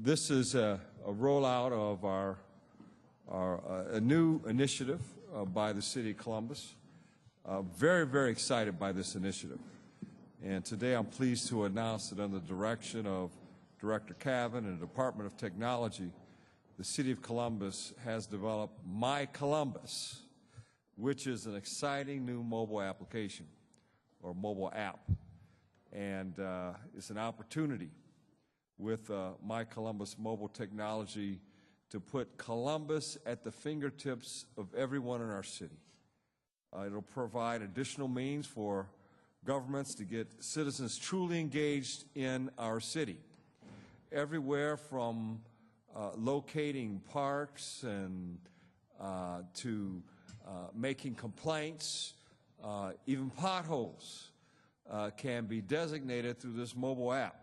This is a rollout of a new initiative by the City of Columbus. Very, very excited by this initiative. And today I'm pleased to announce that under the direction of Director Cavan and the Department of Technology, the City of Columbus has developed MyColumbus, which is an exciting new mobile application or mobile app. And it's an opportunity with MyColumbus mobile technology to put Columbus at the fingertips of everyone in our city. It'll provide additional means for governments to get citizens truly engaged in our city. Everywhere from locating parks and to making complaints, even potholes can be designated through this mobile app.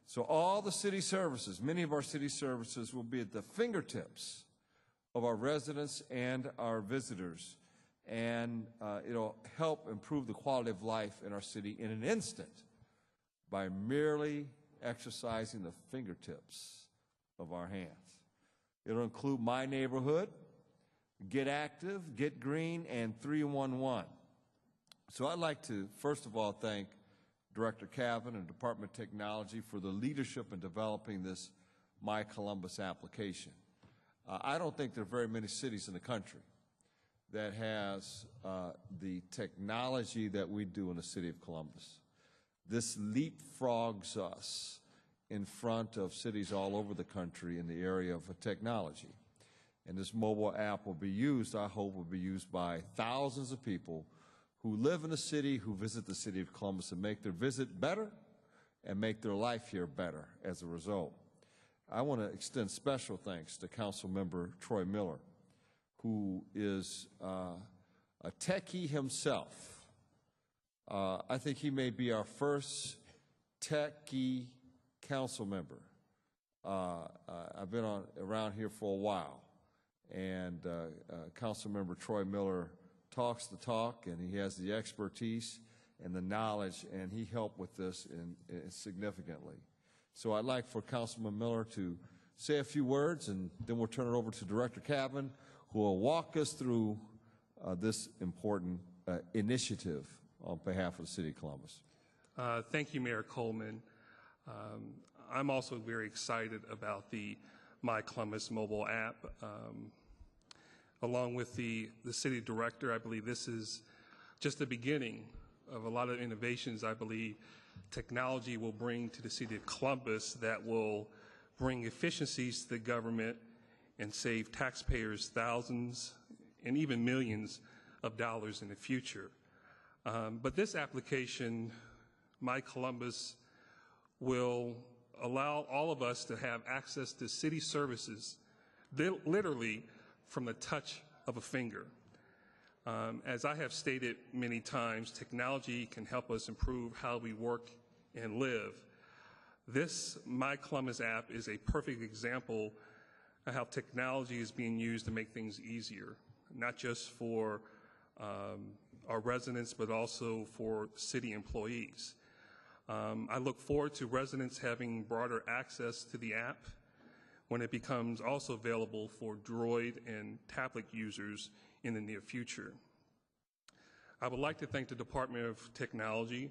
So all the city services, many of our city services will be at the fingertips of our residents and our visitors. And it'll help improve the quality of life in our city in an instant by merely exercising the fingertips of our hands. It'll include My Neighborhood, Get Active, Get Green, and 311. So I'd like to, first of all, thank Director Cavan and Department of Technology for the leadership in developing this MyColumbus application. I don't think there are very many cities in the country that has the technology that we do in the City of Columbus. This leapfrogs us in front of cities all over the country in the area of technology. And this mobile app will be used, I hope, will be used by thousands of people who live in the city, who visit the City of Columbus, and make their visit better and make their life here better as a result. I want to extend special thanks to Councilmember Troy Miller, who is a techie himself. I think he may be our first techie council member. I've been around here for a while, and Councilmember Troy Miller talks the talk, and he has the expertise and the knowledge, and he helped with this significantly. So I'd like for Councilman Miller to say a few words, and then we'll turn it over to Director Cavan, who will walk us through this important initiative on behalf of the City of Columbus. Thank you, Mayor Coleman. I'm also very excited about the MyColumbus mobile app. Along with the city director, I believe this is just the beginning of a lot of innovations I believe technology will bring to the City of Columbus that will bring efficiencies to the government and save taxpayers thousands and even millions of dollars in the future. But this application, MyColumbus, will allow all of us to have access to city services literally from the touch of a finger. As I have stated many times, technology can help us improve how we work and live. This MyColumbus app is a perfect example of how technology is being used to make things easier, not just for our residents, but also for city employees. I look forward to residents having broader access to the app when it becomes also available for Droid and tablet users in the near future. I would like to thank the Department of Technology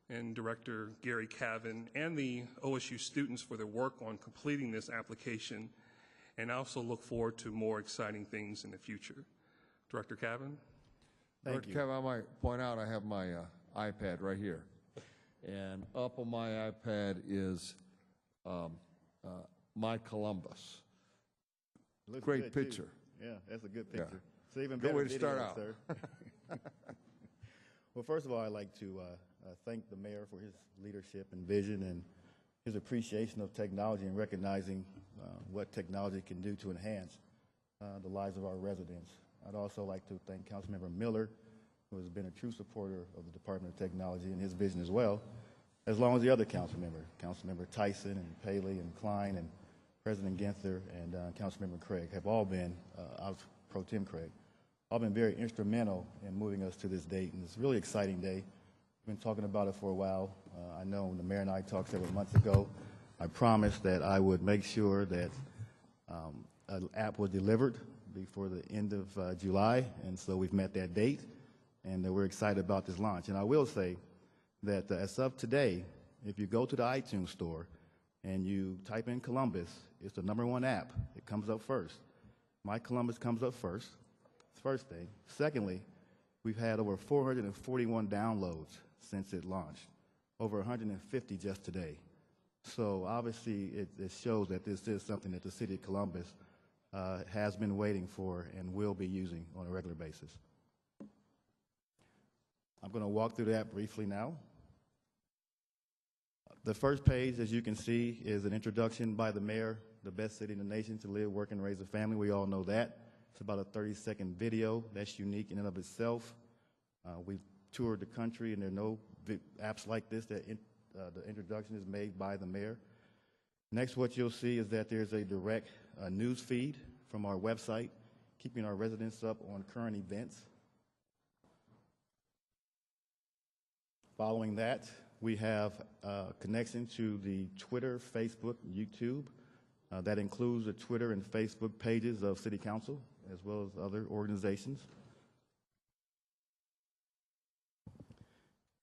and Director Gary Cavan and the OSU students for their work on completing this application, and I also look forward to more exciting things in the future. Director Cavan? Thank you. Cavan, I might point out I have my iPad right here. And up on my iPad is MyColumbus. Great picture. Too. Yeah, that's a good picture. Yeah. It's even good better way to video, start out. Sir. Well, first of all, I'd like to thank the mayor for his leadership and vision and his appreciation of technology and recognizing what technology can do to enhance the lives of our residents. I'd also like to thank Councilmember Miller, who has been a true supporter of the Department of Technology and his vision as well, as long as the other Councilmember Tyson and Paley and Klein and President Ginther and Councilmember Craig have all been, Pro Tem Craig, all been very instrumental in moving us to this date. And it's a really exciting day. We've been talking about it for a while. I know when the mayor and I talked several months ago, I promised that I would make sure that an app was delivered before the end of July, and so we've met that date, and we're excited about this launch. And I will say that as of today, if you go to the iTunes store and you type in Columbus, it's the #1 app. It comes up first. MyColumbus comes up first. It's the first thing. Secondly, we've had over 441 downloads since it launched, over 150 just today. So obviously it shows that this is something that the city of Columbus has been waiting for and will be using on a regular basis. I'm going to walk through that briefly now. The first page, as you can see, is an introduction by the mayor, the best city in the nation to live, work, and raise a family. We all know that. It's about a 30-second video. That's unique in and of itself. We've toured the country, and there are no apps like this that the introduction is made by the mayor. Next, what you'll see is that there's a direct news feed from our website, keeping our residents up on current events. Following that, we have a connection to the Twitter, Facebook, YouTube. That includes the Twitter and Facebook pages of City Council, as well as other organizations.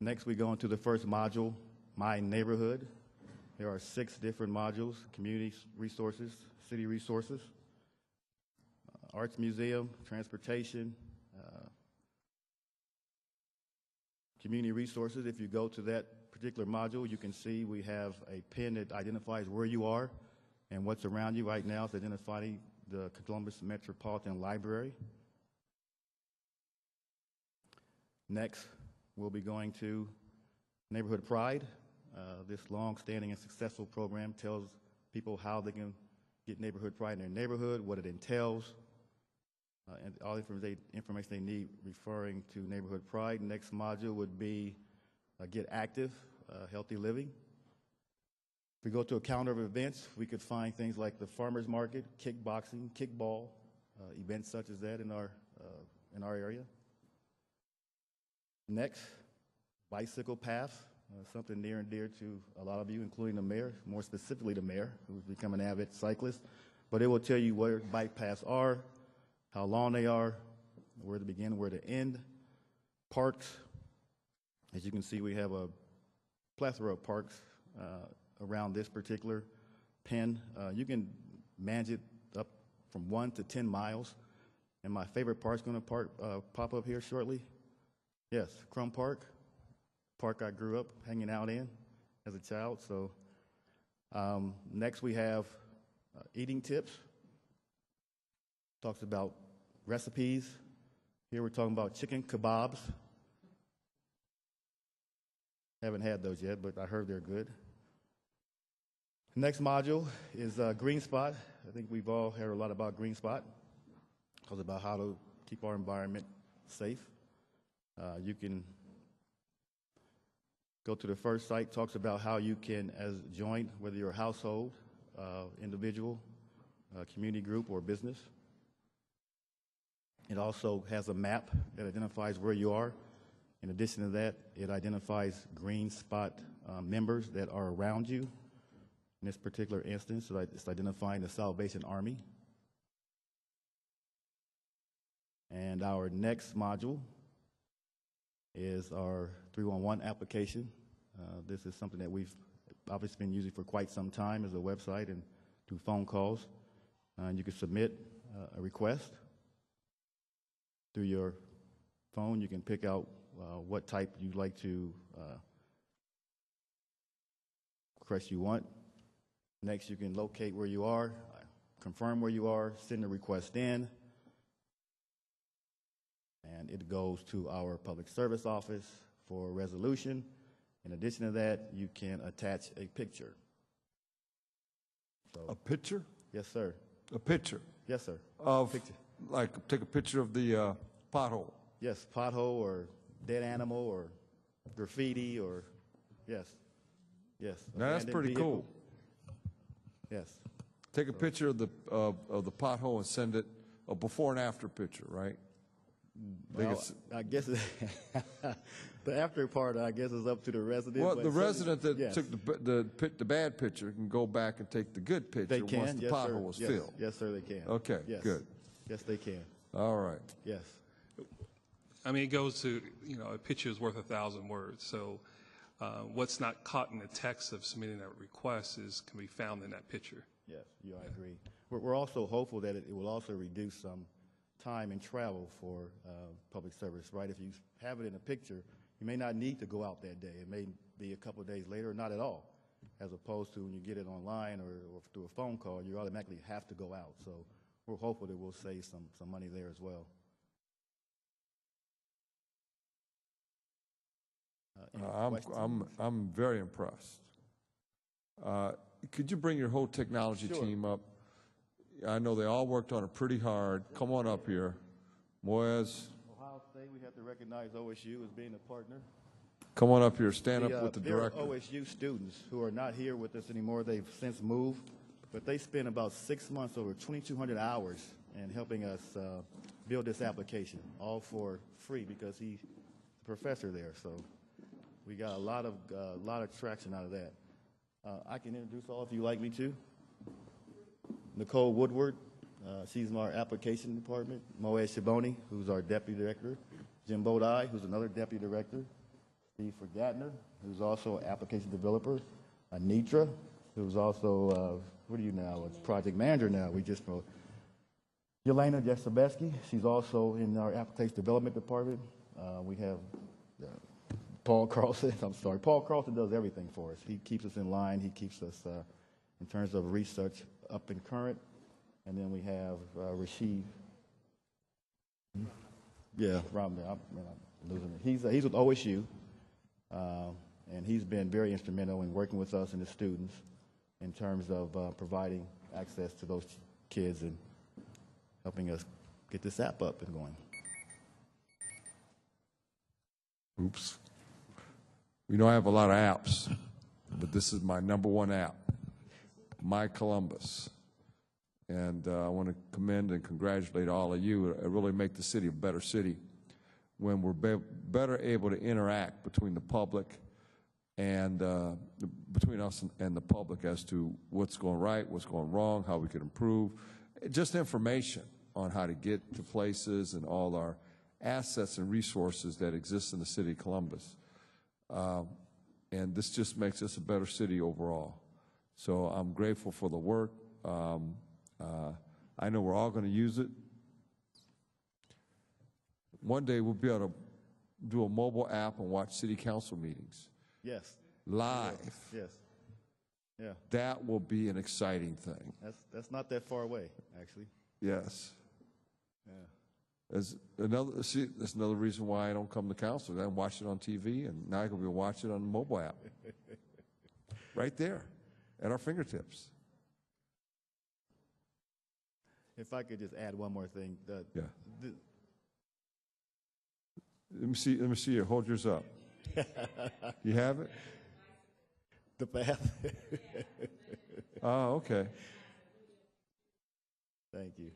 Next, we go into the first module, My Neighborhood. There are 6 different modules: community resources, city resources, arts museum, transportation, community resources. If you go to that particular module, you can see we have a pin that identifies where you are and what's around you. Right now, it's identifying the Columbus Metropolitan Library. Next, we'll be going to Neighborhood Pride. This long-standing and successful program tells people how they can get neighborhood pride in their neighborhood, what it entails, and all the information they need referring to neighborhood pride. Next module would be Get Active, Healthy Living. If we go to a calendar of events, we could find things like the farmers market, kickboxing, kickball, events such as that in our area. Next, bicycle path, something near and dear to a lot of you, including the mayor, more specifically the mayor, who's become an avid cyclist. But it will tell you where bike paths are, how long they are, where to begin, where to end. Parks, as you can see, we have a plethora of parks around this particular pen. You can manage it up from 1 to 10 miles. And my favorite park's going to pop up here shortly. Yes, Crum Park I grew up hanging out in as a child. So next we have eating tips. Talks about recipes. Here we're talking about chicken kebabs. Haven't had those yet, but I heard they're good. Next module is Green Spot. I think we've all heard a lot about Green Spot. Talks about how to keep our environment safe. You can go to the first site, talks about how you can, as joint, whether you're a household, individual, community group, or business. It also has a map that identifies where you are. In addition to that, it identifies Green Spot members that are around you. In this particular instance, it's identifying the Salvation Army. And our next module is our 311 application. This is something that we've obviously been using for quite some time as a website and through phone calls. And you can submit a request through your phone. You can pick out what type you'd like to request you want. Next, you can locate where you are, confirm where you are, send the request in, and it goes to our public service office for resolution. In addition to that, you can attach a picture. So, A picture? yes, sir. A picture? Yes, sir. Of, Picture. like, take a picture of the pothole. Yes, pothole or dead animal or graffiti or, yes, yes. Now, that's abandoned pretty vehicle. cool. Yes, Take a picture of the pothole and send it, a before and after picture, right? Well, I guess the after part, I guess, is up to the resident. Well, but the certainly- resident that yes, took the bad picture can go back and take the good they picture can. once the Yes, sir. pothole is Yes. filled. Yes, sir, they can. Okay, Yes. good. Yes, they can. All right. Yes. I mean, it goes to, a picture is worth 1,000 words. So what's not caught in the text of submitting that request can be found in that picture. Yes, I agree. We're also hopeful that it will also reduce some time and travel for public service, right? If you have it in a picture, you may not need to go out that day. It may be a couple of days later or not at all, as opposed to when you get it online or through a phone call, you automatically have to go out. So we're hopeful that we'll save some money there as well. Any questions? I'm very impressed. Could you bring your whole technology Sure. team up? I know they all worked on it pretty hard. Come on up here. Moez, Ohio State, we have to recognize OSU as being a partner. come on up here. Stand up with the There are director. OSU students who are not here with us anymore. They've since moved, but they spent about 6 months, over 2,200 hours, in helping us build this application, all for free because he's a professor there. So we got a lot of traction out of that. I can introduce all if you like me to. Nicole Woodward, she's in our application department. Moez Shaboni, who's our deputy director. Jim Bodai, who's another deputy director. Steve Forgatner, who's also an application developer. Anitra, who's also, what are you now? A project manager now. We just know. Yelena Jasobeski, she's also in our application development department. We have Paul Carlson. I'm sorry. Paul Carlson does everything for us. He keeps us in line. He keeps us, in terms of research, up and current. And then we have Rashid. Yeah, Robin. I'm losing it. He's with OSU, and he's been very instrumental in working with us and the students in terms of providing access to those kids and helping us get this app up and going. Oops. I have a lot of apps, but this is my #1 app, MyColumbus. And I want to commend and congratulate all of you. It really make the city a better city when we're better able to interact between the public and between us and the public as to what's going right, what's going wrong, how we can improve. Just information on how to get to places and all our assets and resources that exist in the city of Columbus. And this just makes us a better city overall. So I'm grateful for the work. I know we're all going to use it. One day we'll be able to do a mobile app and watch city council meetings Yes. live. Yes. Yeah. That will be an exciting thing. That's not that far away, actually. Yes. Yeah. That's another reason why I don't come to council. I watch it on TV, and now I can be watching it on the mobile app. Right there, at our fingertips. If I could just add one more thing. Yeah. Let me see you. Hold yours up. You have it? The path. Oh, okay. Thank you.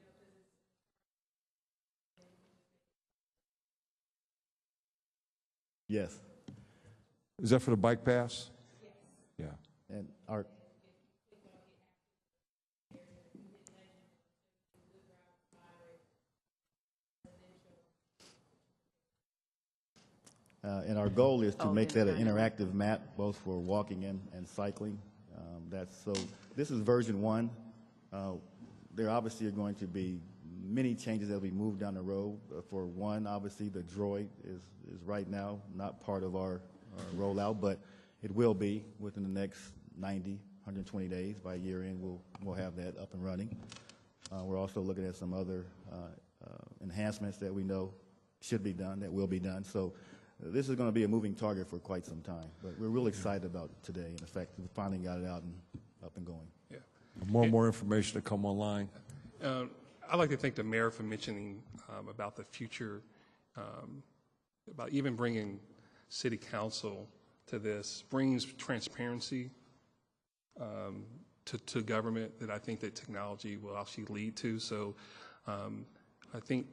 Yes. Is that for the bike pass? Yes. Yeah. And our and our goal is to make that an interactive map, both for walking and cycling. This is version 1. There obviously are going to be many changes that will be moved down the road. For one, obviously, the droid is right now not part of our rollout, but it will be within the next 90, 120 days. By year end, we'll have that up and running. We're also looking at some other enhancements that we know should be done, that will be done. So this is going to be a moving target for quite some time, but we're really excited about it today. And the fact that we finally got it out and up and going. Yeah. More and more information to come online. I'd like to thank the mayor for mentioning about the future, about even bringing city council to this, brings transparency to government that I think that technology will actually lead to. So I think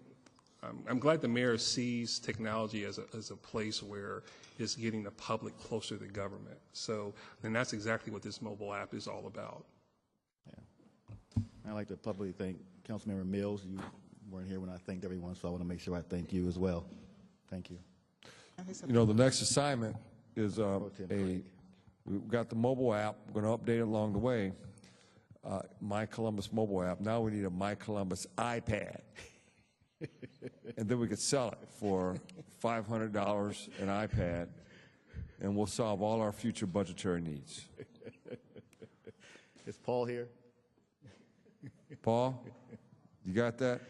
I'm glad the mayor sees technology as a place where it's getting the public closer to government. So, and that's exactly what this mobile app is all about. Yeah. I'd like to publicly thank Councilmember Mills. You weren't here when I thanked everyone, so I want to make sure I thank you as well. Thank you. You know, the next assignment is we've got the mobile app. We're going to update it along the way. MyColumbus mobile app. Now we need a MyColumbus iPad. And then we could sell it for $500 an iPad, and we'll solve all our future budgetary needs. Is Paul here? Paul, you got that?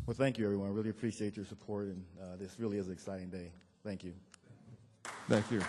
Well, thank you, everyone. I really appreciate your support, and this really is an exciting day. Thank you. Thank you.